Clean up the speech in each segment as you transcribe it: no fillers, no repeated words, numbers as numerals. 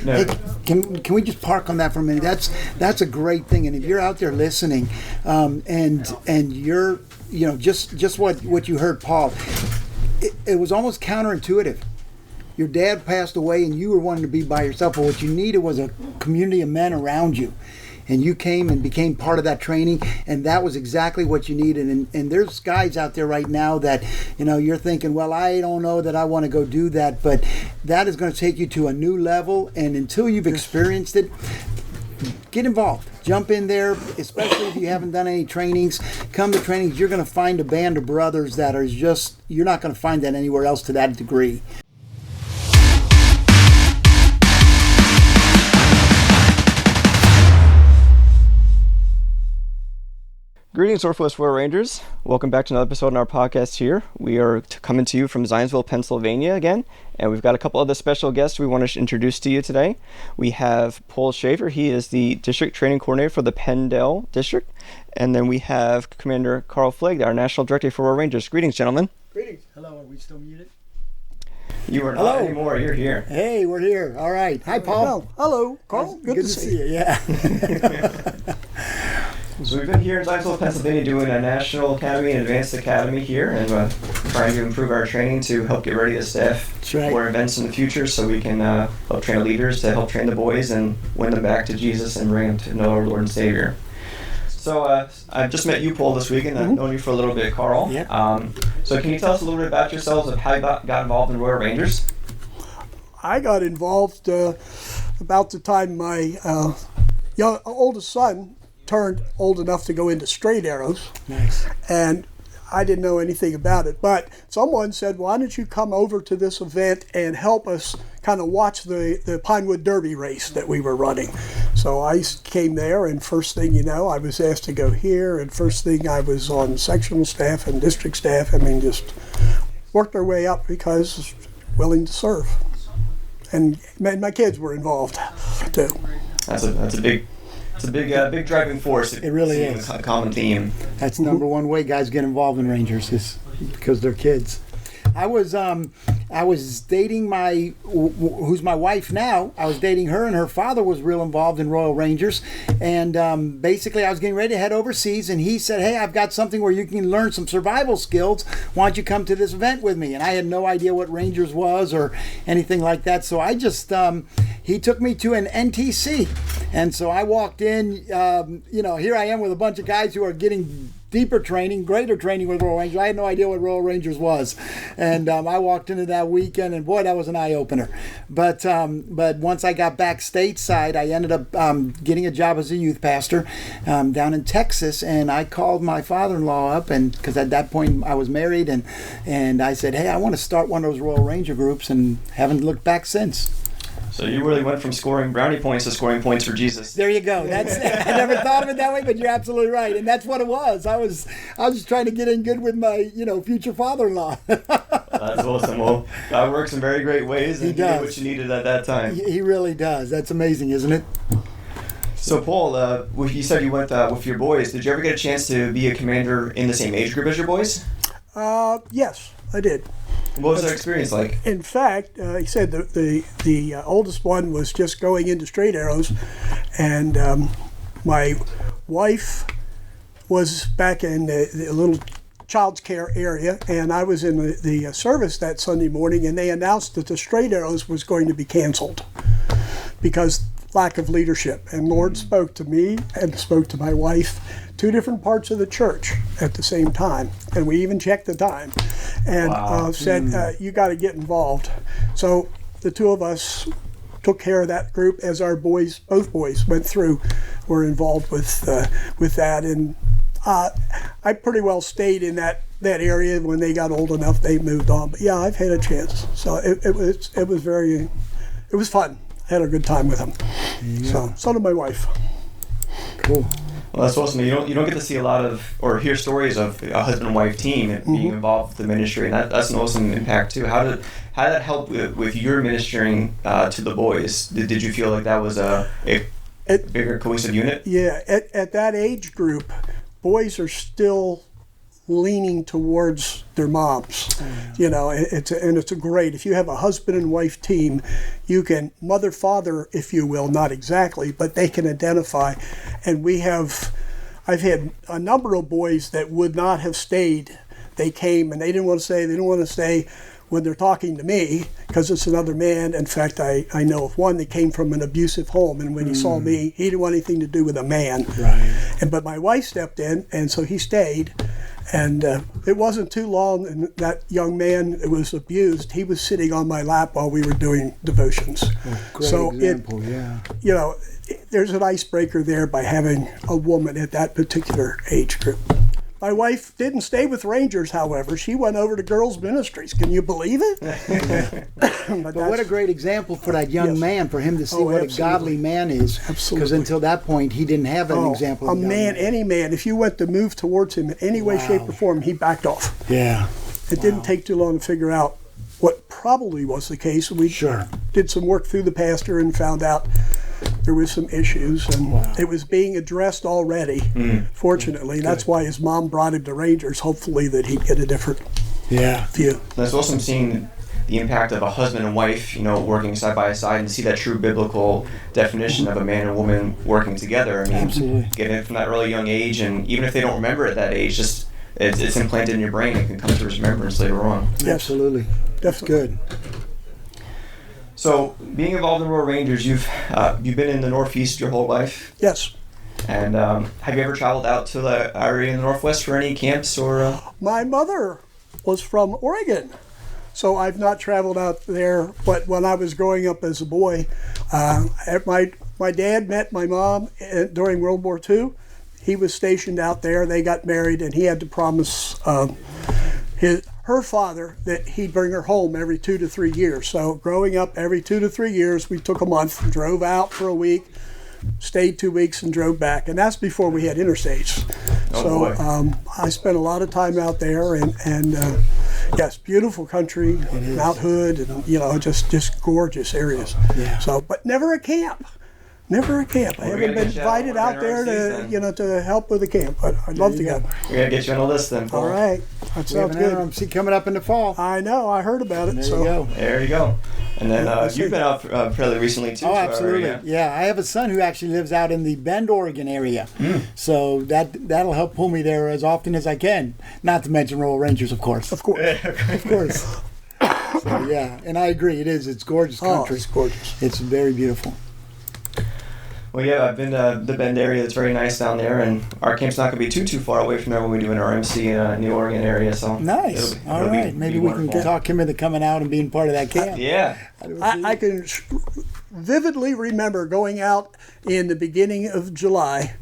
No. Hey, can we just park on that for a minute? That's a great thing. And if you're out there listening, and you're just what you heard, Paul, it was almost counterintuitive. Your dad passed away, and you were wanting to be by yourself. But what you needed was a community of men around you. And you came and became part of that training, and that was exactly what you needed. And there's guys out there right now that, you're thinking, well, I don't know that I want to go do that, but that is going to take you to a new level. And until you've experienced it, get involved. Jump in there, especially if you haven't done any trainings. Come to trainings. You're going to find a band of brothers that are you're not going to find that anywhere else to that degree. Greetings, Northwest Royal Rangers. Welcome back to another episode on our podcast here. We are coming to you from Zionsville, Pennsylvania again, and we've got a couple other special guests we want to introduce to you today. We have Paul Sheaffer. He is the District Training Coordinator for the Penn-Del District. And then we have Commander Karl Fleig, our National Director for Royal Rangers. Greetings, gentlemen. Greetings. Hello, are we still muted? You are not anymore. You're here. Hey, we're here. All right. Hi, Paul. Hello, Carl. Good to see you. Yeah. So we've been here in Zionsville, Pennsylvania doing a National Academy and Advanced Academy here, and trying to improve our training to help get ready the staff for events in the future so we can help train leaders to help train the boys and win them back to Jesus and bring them to know our Lord and Savior. So I just met you, Paul, this week, and I've known you for a little bit, Carl. Yeah. So can you tell us a little bit about yourselves of how you got involved in Royal Rangers? I got involved about the time my oldest son turned old enough to go into straight arrows. Nice. And I didn't know anything about it, but someone said, why don't you come over to this event and help us kind of watch the Pinewood Derby race that we were running. So I came there, and first thing you know, I was asked to go here, and first thing I was on sectional staff and district staff. I mean, just worked our way up because willing to serve. And my kids were involved too. That's a big... It's a big driving force. It really is. A common theme. That's number one way guys get involved in Rangers is because they're kids. I was dating who's my wife now. I was dating her, and her father was real involved in Royal Rangers. And basically, I was getting ready to head overseas, and he said, "Hey, I've got something where you can learn some survival skills. Why don't you come to this event with me?" And I had no idea what Rangers was or anything like that. So I just he took me to an NTC, and so I walked in. Here I am with a bunch of guys who are getting deeper training, greater training with Royal Rangers. I had no idea what Royal Rangers was. And I walked into that weekend, and boy, that was an eye-opener. But once I got back stateside, I ended up getting a job as a youth pastor down in Texas. And I called my father-in-law up, and because at that point I was married, and I said, hey, I want to start one of those Royal Ranger groups, and haven't looked back since. So you really went from scoring brownie points to scoring points for Jesus. There you go. I never thought of it that way, but you're absolutely right, and that's what it was. I was just trying to get in good with my future father-in-law. That's awesome. Well, God works in very great ways, and He did what you needed at that time. He really does. That's amazing, isn't it? So Paul, you said you went with your boys. Did you ever get a chance to be a commander in the same age group as your boys? Yes, I did. What was that experience like? In fact, he said the oldest one was just going into straight arrows, and my wife was back in the little child's care area, and I was in the service that Sunday morning, and they announced that the straight arrows was going to be canceled because lack of leadership. And Lord spoke to me and spoke to my wife, two different parts of the church at the same time, and we even checked the time, and said, you got to get involved. So the two of us took care of that group as our boys, both boys went through, were involved with that, and I pretty well stayed in that area. When they got old enough, they moved on. But yeah, I've had a chance. So it was fun. I had a good time with them. So did my wife. Cool. Well, that's awesome. You don't get to see a lot of or hear stories of a husband and wife team being involved with the ministry, and that's an awesome impact too. How did that help with your ministering to the boys? Did you feel like that was a bigger cohesive unit? Yeah, at that age group, boys are still leaning towards their moms. You know, it's a great, if you have a husband and wife team, you can mother, father, if you will, not exactly, but they can identify. And I've had a number of boys that would not have stayed. They came and they didn't want to stay when they're talking to me because it's another man. In fact, I know of one that came from an abusive home, and when he saw me, he didn't want anything to do with a man. Right. But my wife stepped in, and so he stayed. And it wasn't too long, and that young man that was abused, he was sitting on my lap while we were doing devotions. Great so example, yeah. You know, there's an icebreaker there by having a woman at that particular age group. My wife didn't stay with Rangers, however. She went over to girls' ministries. Can you believe it? But what a great example for that young man, for him to see what absolutely. a godly man is. Absolutely. Because until that point, he didn't have an example of a young man. Any man, if you went to move towards him in any way, shape, or form, he backed off. Yeah. It didn't take too long to figure out what probably was the case. We did some work through the pastor and found out there was some issues, and it was being addressed already, fortunately. That's why his mom brought him to Rangers, hopefully that he'd get a different view. That's awesome seeing the impact of a husband and wife, you know, working side by side, and see that true biblical definition of a man and woman working together. I mean, Absolutely. Getting it from that really young age, and even if they don't remember at that age, just it's implanted in your brain. It can come to remembrance later on. Yes. Absolutely. That's good. So, being involved in Royal Rangers, you've been in the Northeast your whole life? Yes. And have you ever traveled out to the area in the Northwest for any camps or? My mother was from Oregon, so I've not traveled out there. But when I was growing up as a boy, my dad met my mom during World War II. He was stationed out there. They got married, and he had to promise her father that he'd bring her home every 2 to 3 years. So growing up, every 2 to 3 years, we took a month, drove out for a week, stayed 2 weeks, and drove back. And that's before we had interstates. I spent a lot of time out there, and yes, beautiful country, Mount Hood, and just gorgeous areas. Yeah. So, but never a camp. Never a camp. I haven't been invited out there to help with a camp, but I'd love to go. We're gonna get you on the list then, Paul. All right, that sounds good. RMC coming up in the fall. I know. I heard about it. There you go. There you go. And then you've been out fairly recently too. Oh, absolutely. Yeah, I have a son who actually lives out in the Bend, Oregon area. So that'll help pull me there as often as I can. Not to mention Royal Rangers, of course. Of course. Of course. So, yeah, and I agree. It is. It's gorgeous country. It's gorgeous. It's very beautiful. Well, yeah, I've been to the Bend area. It's very nice down there, and our camp's not going to be too far away from there when we do an RMC in the Oregon area. So nice. All right. Maybe we can talk him into coming out and being part of that camp. Yeah. I can vividly remember going out in the beginning of July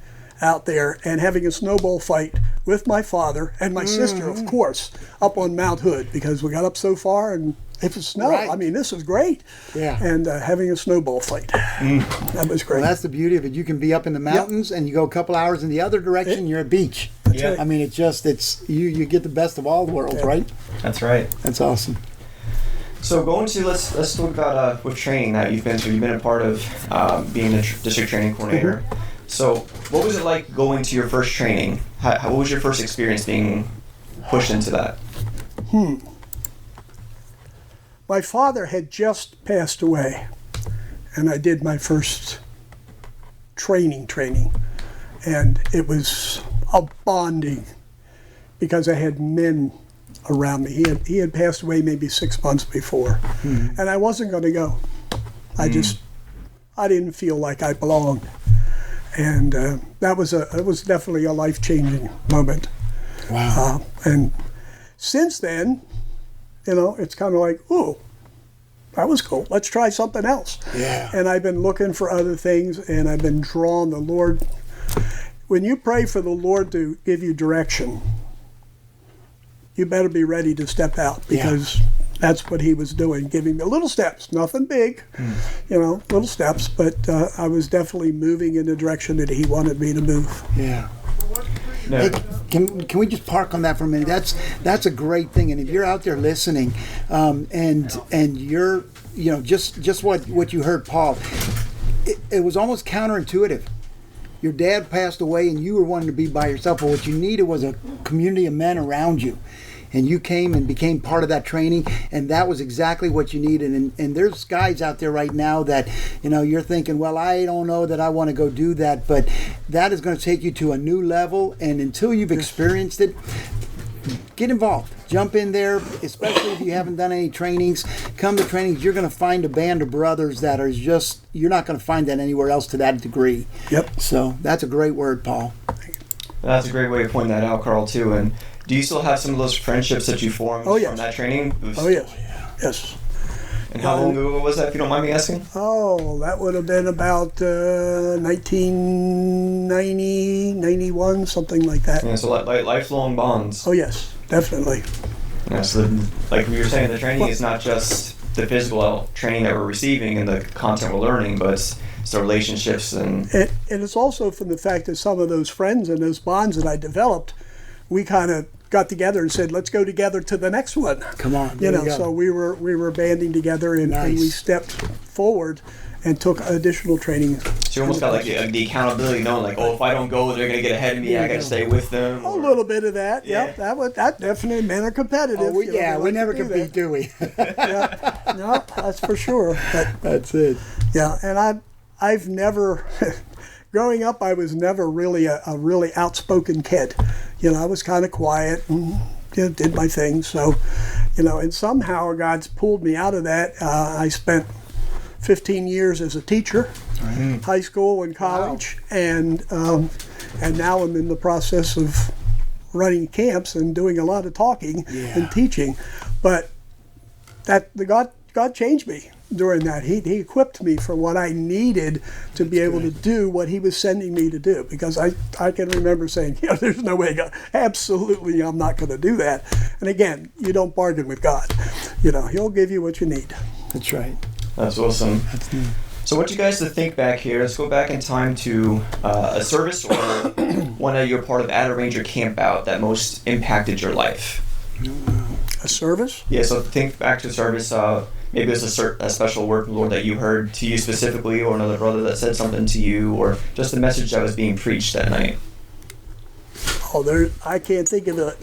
out there and having a snowball fight with my father and my sister, of course, up on Mount Hood, because we got up so far and it was snow. Right. I mean, this was great. Yeah. And having a snowball fight. That was great. Well, that's the beauty of it. You can be up in the mountains and you go a couple hours in the other direction, you're at beach. Yeah. I mean, you get the best of all the worlds, right? That's right. That's awesome. So let's talk about with training that you've been to. You've been a part of being the district training coordinator. So what was it like going to your first training? What was your first experience being pushed into that? My father had just passed away, and I did my first training, and it was a bonding because I had men around me. He had passed away maybe 6 months before, and I wasn't going to go. I didn't feel like I belonged, and it was definitely a life-changing moment. Wow. And since then, it's kind of like, ooh, that was cool. Let's try something else. Yeah. And I've been looking for other things, and I've been drawn. The Lord, when you pray for the Lord to give you direction, you better be ready to step out, because that's what he was doing, giving me little steps, nothing big, little steps, but I was definitely moving in the direction that he wanted me to move. Yeah. No. Hey, can we just park on that for a minute? That's a great thing. And if you're out there listening, and you're just what you heard, Paul, it was almost counterintuitive. your dad passed away and you were wanting to be by yourself, but what you needed was a community of men around you. And you came and became part of that training, and that was exactly what you needed. And there's guys out there right now that, you're thinking, well, I don't know that I want to go do that, but that is going to take you to a new level. And until you've experienced it, get involved. Jump in there, especially if you haven't done any trainings. Come to trainings. You're going to find a band of brothers that are just, you're not going to find that anywhere else to that degree. Yep. So that's a great word, Paul. That's a great way of pointing that out, Karl, too. And do you still have some of those friendships that you formed from that training? Oh, yes. Yes. And how long ago was that, if you don't mind me asking? Oh, that would have been about 1990, 91, something like that. Yeah, so like lifelong bonds. Oh, yes, definitely. Yeah, so like we were saying, the training is not just the physical training that we're receiving and the content we're learning, but it's the relationships and it's also from the fact that some of those friends and those bonds that I developed, we kind of got together and said, let's go together to the next one. Come on. So we were banding together and we stepped forward and took additional training. So you almost got like the accountability, knowing like, if I don't go, they're going to get ahead of me. I got to stay with them. A little bit of that. Yeah. Yep. That definitely, men are competitive. We never compete, do we? Yeah. No, that's for sure. But, that's it. Yeah. And I've never, growing up, I was never really a really outspoken kid. I was kind of quiet and did my thing. So, and somehow God's pulled me out of that. I spent 15 years as a teacher, high school and college, and now I'm in the process of running camps and doing a lot of talking and teaching. But God changed me during that. He equipped me for what I needed to be able to do what he was sending me to do, because I can remember saying, there's no way, God, absolutely I'm not going to do that. And again, you don't bargain with God. He'll give you what you need. That's right. That's awesome. That's neat. So what you guys to think back here, let's go back in time to a service or one that you're part of at a Ranger camp out that most impacted your life. A service? Yeah, so think back to service. Maybe it was a special word from the Lord that you heard to you specifically, or another brother that said something to you, or just the message that was being preached that night. I can't think of a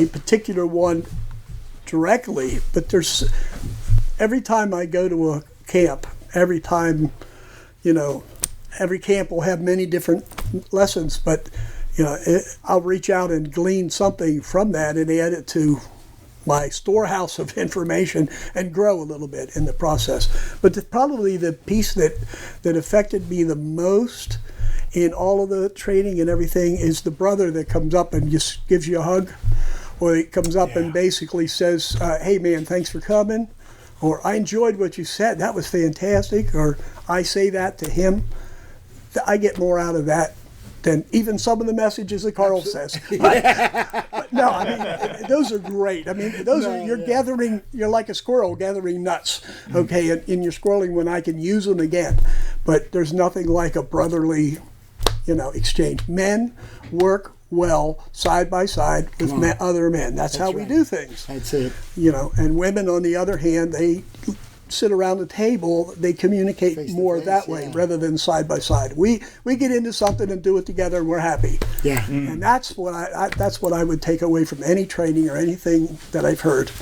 particular one directly, but there's, every time I go to a camp, every time, every camp will have many different lessons, but, I'll reach out and glean something from that and add it to my storehouse of information and grow a little bit in the process. But probably the piece that affected me the most in all of the training and everything is the brother that comes up and just gives you a hug, or he comes up and basically says, hey man, thanks for coming, or I enjoyed what you said, that was fantastic, or I say that to him. I get more out of that than even some of the messages that Karl says. But no, I mean, those are great. I mean, you're gathering, you're like a squirrel gathering nuts, okay, in your squirreling when I can use them again. But there's nothing like a brotherly, exchange. Men work well side by side with other men. That's how we do things. That's it. And women, on the other hand, they sit around the table, they communicate face more that way rather than side by side. We get into something and do it together and we're happy. Yeah. And that's what I would take away from any training or anything that I've heard.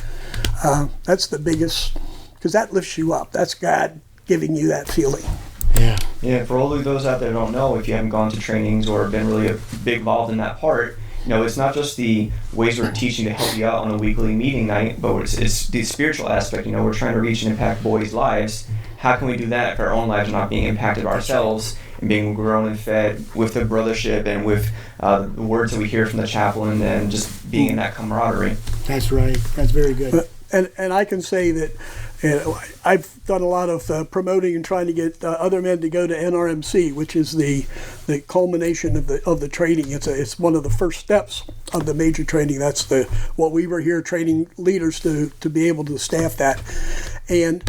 That's the biggest, because that lifts you up. That's God giving you that feeling. Yeah. Yeah, for all of those out there who don't know, if you haven't gone to trainings or been really big involved in that part, it's not just the ways we're teaching to help you out on a weekly meeting night, but it's the spiritual aspect. We're trying to reach and impact boys' lives. How can we do that if our own lives are not being impacted ourselves and being grown and fed with the brothership and with the words that we hear from the chaplain and just being in that camaraderie? That's right. That's very good. And I can say that I've done a lot of promoting and trying to get other men to go to NRMC, which is the culmination of the training. It's one of the first steps of the major training. That's what we were here training leaders to be able to staff that. And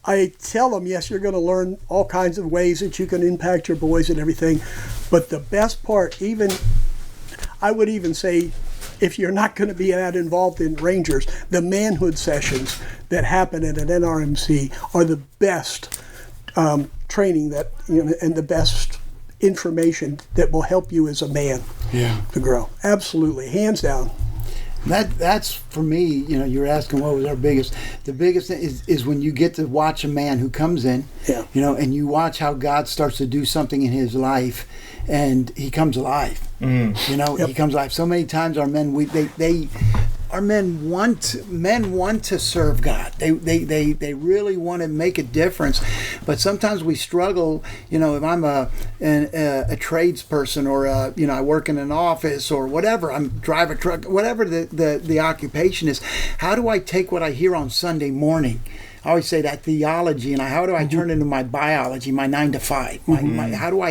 I tell them, yes, you're going to learn all kinds of ways that you can impact your boys and everything, but the best part, I would even say, if you're not going to be that involved in Rangers, the manhood sessions that happen at an NRMC are the best training and the best information that will help you as a man to grow. Absolutely, hands down. That's for me. You know, you're asking what was our biggest. The biggest thing is when you get to watch a man who comes in, you know, and you watch how God starts to do something in his life, and he comes alive. You know, he comes alive. So many times our men, our men want to serve God. They really want to make a difference, but sometimes we struggle. You know, if I'm a tradesperson or you know, I work in an office or whatever, I'm drive a truck, whatever the occupation is. How do I take what I hear on Sunday morning? I always say that theology, and how do I turn it into my biology, my 9 to 5? How do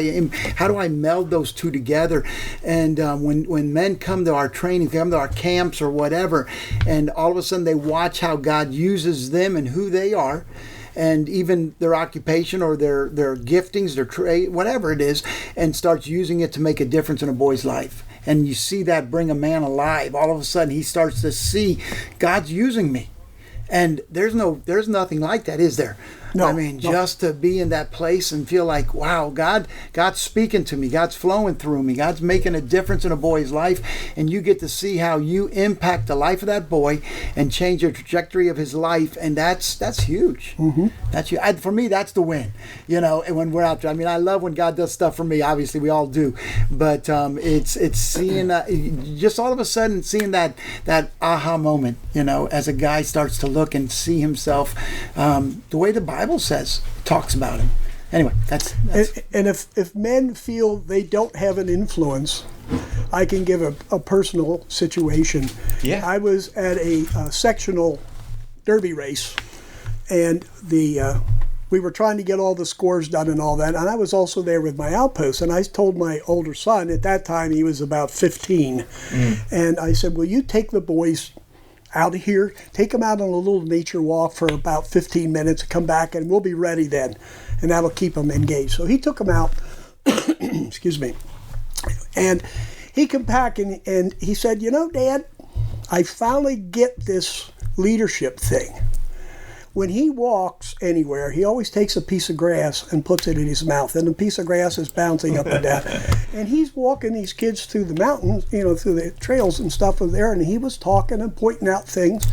I meld those two together? And when men come to our training, come to our camps or whatever, and all of a sudden they watch how God uses them and who they are, and even their occupation or their giftings, their trade, whatever it is, and starts using it to make a difference in a boy's life. And you see that bring a man alive. All of a sudden he starts to see, God's using me. And there's nothing like that, is there? No, I mean, just to be in that place and feel like, wow, God's speaking to me, God's flowing through me, God's making a difference in a boy's life, and you get to see how you impact the life of that boy and change the trajectory of his life, and that's huge. That's huge. For me, that's the win. You know, and when we're out there, I mean, I love when God does stuff for me. Obviously, we all do, but it's seeing just all of a sudden seeing that aha moment. You know, as a guy starts to look and see himself the way the Bible talks about him. Anyway, that's and if men feel they don't have an influence, I can give a personal situation. Yeah. I was at a sectional derby race, and we were trying to get all the scores done and all that, and I was also there with my outpost, and I told my older son, at that time he was about 15, and I said, will you take the boys out of here, take them out on a little nature walk for about 15 minutes, come back, and we'll be ready then, and that'll keep them engaged. So he took them out, excuse me, and he came back and he said, you know, Dad, I finally get this leadership thing. When he walks anywhere, he always takes a piece of grass and puts it in his mouth, and the piece of grass is bouncing up and down. And he's walking these kids through the mountains, you know, through the trails and stuff there, and he was talking and pointing out things.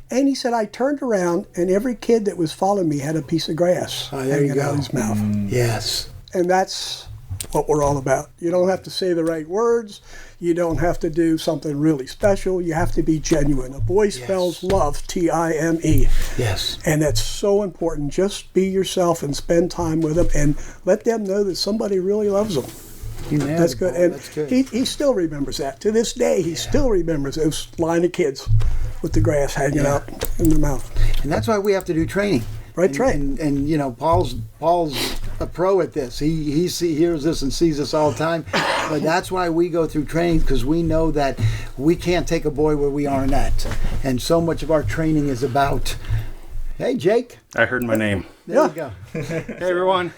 And he said, I turned around, and every kid that was following me had a piece of grass hanging out of his mouth. Yes. And that's what we're all about. You don't have to say the right words. You don't have to do something really special. You have to be genuine. A boy spells love, Time. Yes. And that's so important. Just be yourself and spend time with them and let them know that somebody really loves them. That's good. And that's good. He still remembers that. To this day, he still remembers those line of kids with the grass hanging out in their mouth. And that's why we have to do training. Right, and you know, Paul's a pro at this. He hears this and sees this all the time. But that's why we go through training, because we know that we can't take a boy where we aren't at. And so much of our training is about, hey, Jake. I heard my name. There you go. Hey, everyone.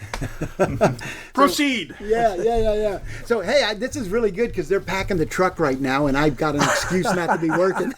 Proceed. Yeah. So, hey, this is really good because they're packing the truck right now, and I've got an excuse not to be working.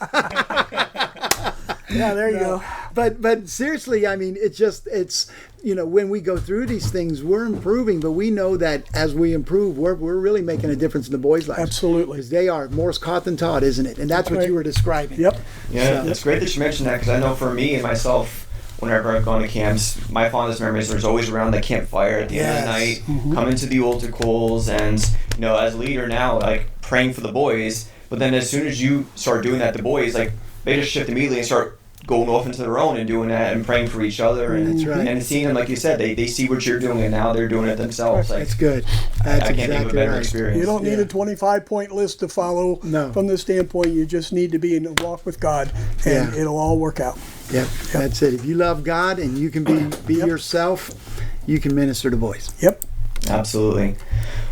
Yeah, there you go. But seriously, I mean, it's you know, when we go through these things, we're improving, but we know that as we improve, we're really making a difference in the boys' lives. Absolutely. Because they are more caught than taught, isn't it? And that's what you were describing. Yep. Yeah, it's great that you mentioned that, because I know for me and myself, whenever I've gone to camps, my fondest memories are always around the campfire at the end of the night, coming to the altar calls, and, you know, as a leader now, like, praying for the boys, but then as soon as you start doing that, the boys, like, they just shift immediately and start going off into their own and doing that and praying for each other, and and seeing them, like you said, they see what you're doing and now they're doing it themselves. Like, that's good. I can't think of a better experience. You don't need a 25-point list to follow. No. From this standpoint, you just need to be in a walk with God, and it'll all work out. Yep, that's it. If you love God and you can be yourself, you can minister to boys. Yep. Absolutely.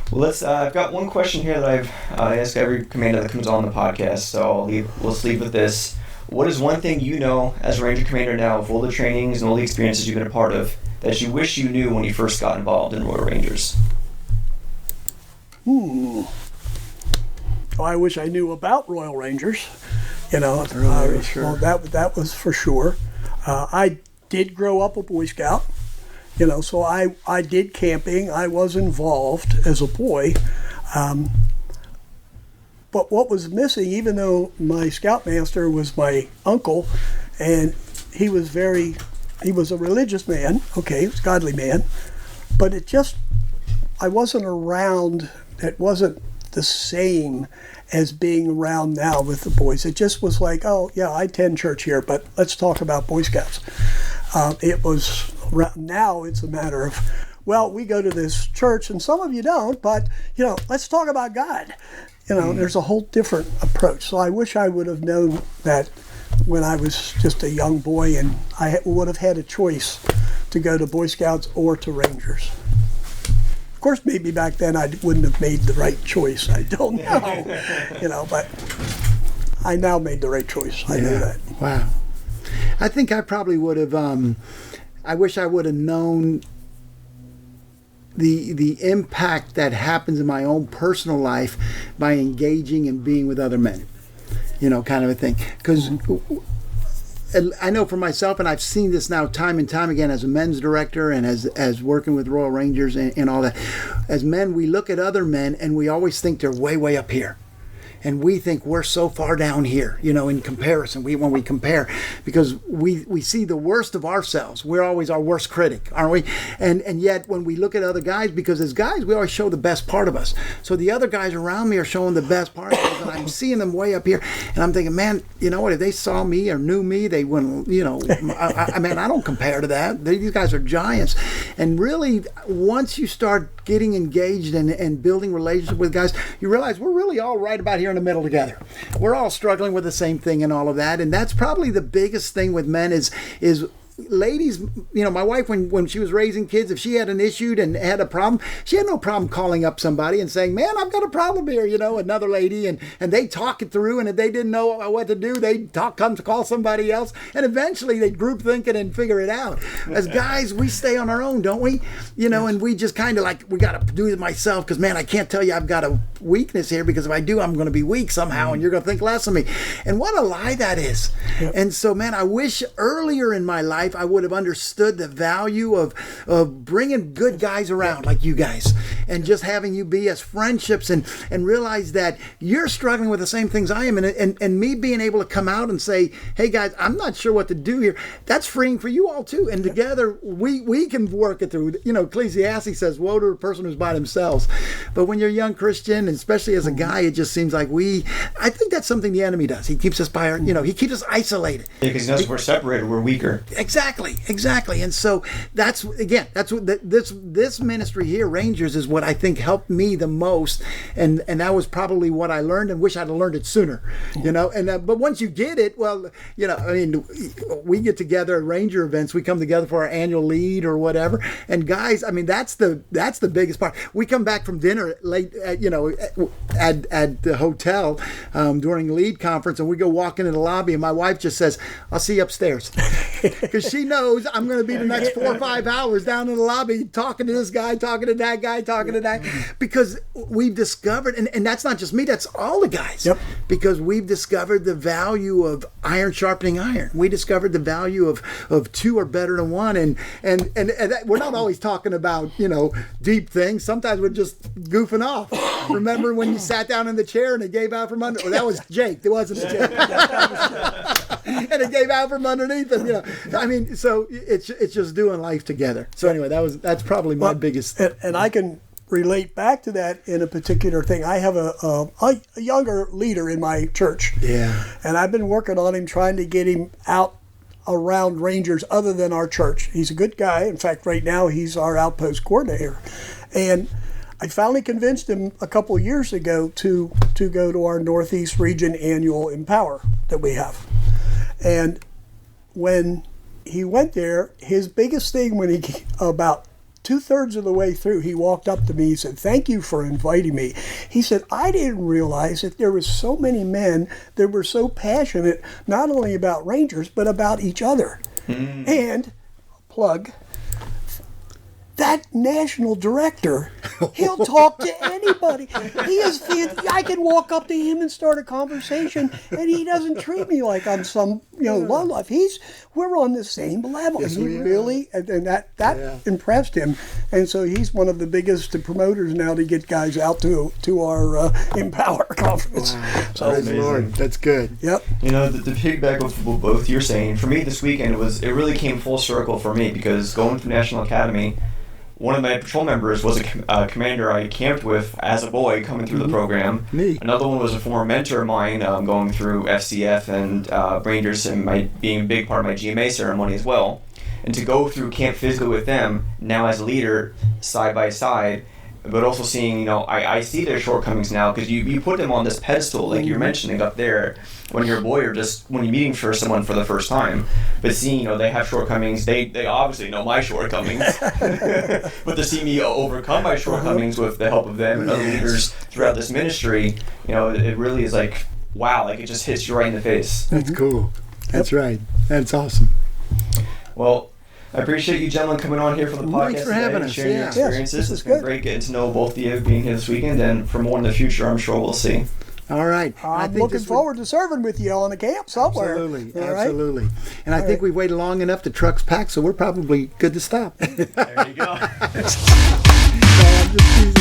Well, let's. I've got one question here that I ask every commander that comes on the podcast, so we'll leave with this. What is one thing you know as a Ranger Commander now, of all the trainings and all the experiences you've been a part of, that you wish you knew when you first got involved in Royal Rangers? Well, I wish I knew about Royal Rangers. You know, sure. Well, that was for sure. I did grow up a Boy Scout. So I did camping. I was involved as a boy. But what was missing, even though my scoutmaster was my uncle, and he was a religious man, he was a godly man, but I wasn't around, it wasn't the same as being around now with the boys. It just was like, oh yeah, I attend church here, but let's talk about Boy Scouts. Now it's a matter of, well, we go to this church and some of you don't, but let's talk about God. There's a whole different approach. So I wish I would have known that when I was just a young boy, and I would have had a choice to go to Boy Scouts or to Rangers. Of course, maybe back then I wouldn't have made the right choice. I don't know, but I now made the right choice. I know that. Wow. I think I probably would have. I wish I would have known the impact that happens in my own personal life by engaging and being with other men, kind of a thing. Because I know for myself, and I've seen this now time and time again as a men's director and as working with Royal Rangers and all that. As men, we look at other men and we always think they're way, way up here. And we think we're so far down here, in comparison. When we compare, because we see the worst of ourselves. We're always our worst critic, aren't we? And yet when we look at other guys, because as guys, we always show the best part of us. So the other guys around me are showing the best part of us, and I'm seeing them way up here. And I'm thinking, man, you know what? If they saw me or knew me, they wouldn't, I don't compare to that. These guys are giants. And really, once you start getting engaged and building relationships with guys, you realize we're really all right about here in the middle together. We're all struggling with the same thing and all of that. And that's probably the biggest thing with men is ladies, my wife, when she was raising kids, if she had an issue and had a problem, she had no problem calling up somebody and saying, man, I've got a problem here, another lady, and they talk it through, and if they didn't know what to do, they'd come to call somebody else, and eventually they'd group think it and figure it out. As guys, we stay on our own, don't we? And we just kind of like, we got to do it myself, because man, I can't tell you I've got a weakness here, because if I do, I'm going to be weak somehow, and you're going to think less of me. And what a lie that is. Yep. And so, man, I wish earlier in my life I would have understood the value of bringing good guys around like you guys, and just having you be as friendships, and realize that you're struggling with the same things I am, and me being able to come out and say, hey guys, I'm not sure what to do here. That's freeing for you all too, and together we can work it through. Ecclesiastes says, woe to the person who's by themselves. But when you're a young Christian, and especially as a guy, it just seems like I think that's something the enemy does. He keeps us by our, he keeps us isolated. Yeah, because he knows if we're separated, we're weaker. Exactly. And so that's what this ministry here, Rangers, is what I think helped me the most, and that was probably what I learned, and wish I'd have learned it sooner, but once you get it, well, we get together at Ranger events, we come together for our annual lead or whatever, and guys, that's the biggest part. We come back from dinner late, at the hotel during lead conference, and we go walk into the lobby, and my wife just says, I'll see you upstairs, because she knows I'm going to be the next 4 or 5 hours down in the lobby talking to this guy, talking to that guy, talking to that, because we've discovered, and that's not just me, that's all the guys. Yep. Because we've discovered the value of iron sharpening iron. We discovered the value of two are better than one, and we're not always talking about deep things. Sometimes we're just goofing off. Remember when you sat down in the chair and it gave out from under? Well, that was Jake. It wasn't Jake. And it gave out from underneath it. So it's just doing life together. So anyway, that's probably my biggest. And I can relate back to that in a particular thing. I have a younger leader in my church. Yeah. And I've been working on him, trying to get him out around Rangers other than our church. He's a good guy. In fact, right now he's our outpost coordinator. And I finally convinced him a couple of years ago to go to our Northeast Region annual Empower that we have. And when he went there, his biggest thing, when he about 2/3 of the way through, he walked up to me. He said, "Thank you for inviting me." He said, "I didn't realize that there was so many men that were so passionate, not only about Rangers, but about each other." And, plug, that national director He'll talk to anybody. I can walk up to him and start a conversation, and he doesn't treat me like I'm some lowlife. We're on the same level. Yes, He we are. really, and that impressed him, and so he's one of the biggest promoters now to get guys out to our Empower conference. So, Praise the Lord. That's good. yep. The piggyback of what both you're saying, for me this weekend it really came full circle for me, because going through National Academy, one of my patrol members was a commander I camped with as a boy coming through the program. Me. Another one was a former mentor of mine going through FCF and Rangers, and being a big part of my GMA ceremony as well. And to go through camp physically with them, now as a leader, side by side, but also seeing, I see their shortcomings now, because you put them on this pedestal, like you're mentioning up there, when you're a boy or just when you're meeting for someone for the first time. But seeing, they have shortcomings, they obviously know my shortcomings, but to see me overcome my shortcomings with the help of them and other leaders throughout this ministry, it really is like, wow, like it just hits you right in the face. That's cool. That's right. That's awesome. Well, I appreciate you gentlemen coming on here for the podcast Thanks for having today and us, sharing your yeah. experiences. Yes, this It's is been good. great getting to know both of you, being here this weekend, and for more in the future, I'm sure we'll see. All right. I I'm think looking this would- forward to serving with you on a camp somewhere. Absolutely. All right? Absolutely. And I think we've waited long enough. The truck's packed, so we're probably good to stop. There you go. No, I'm just teasing.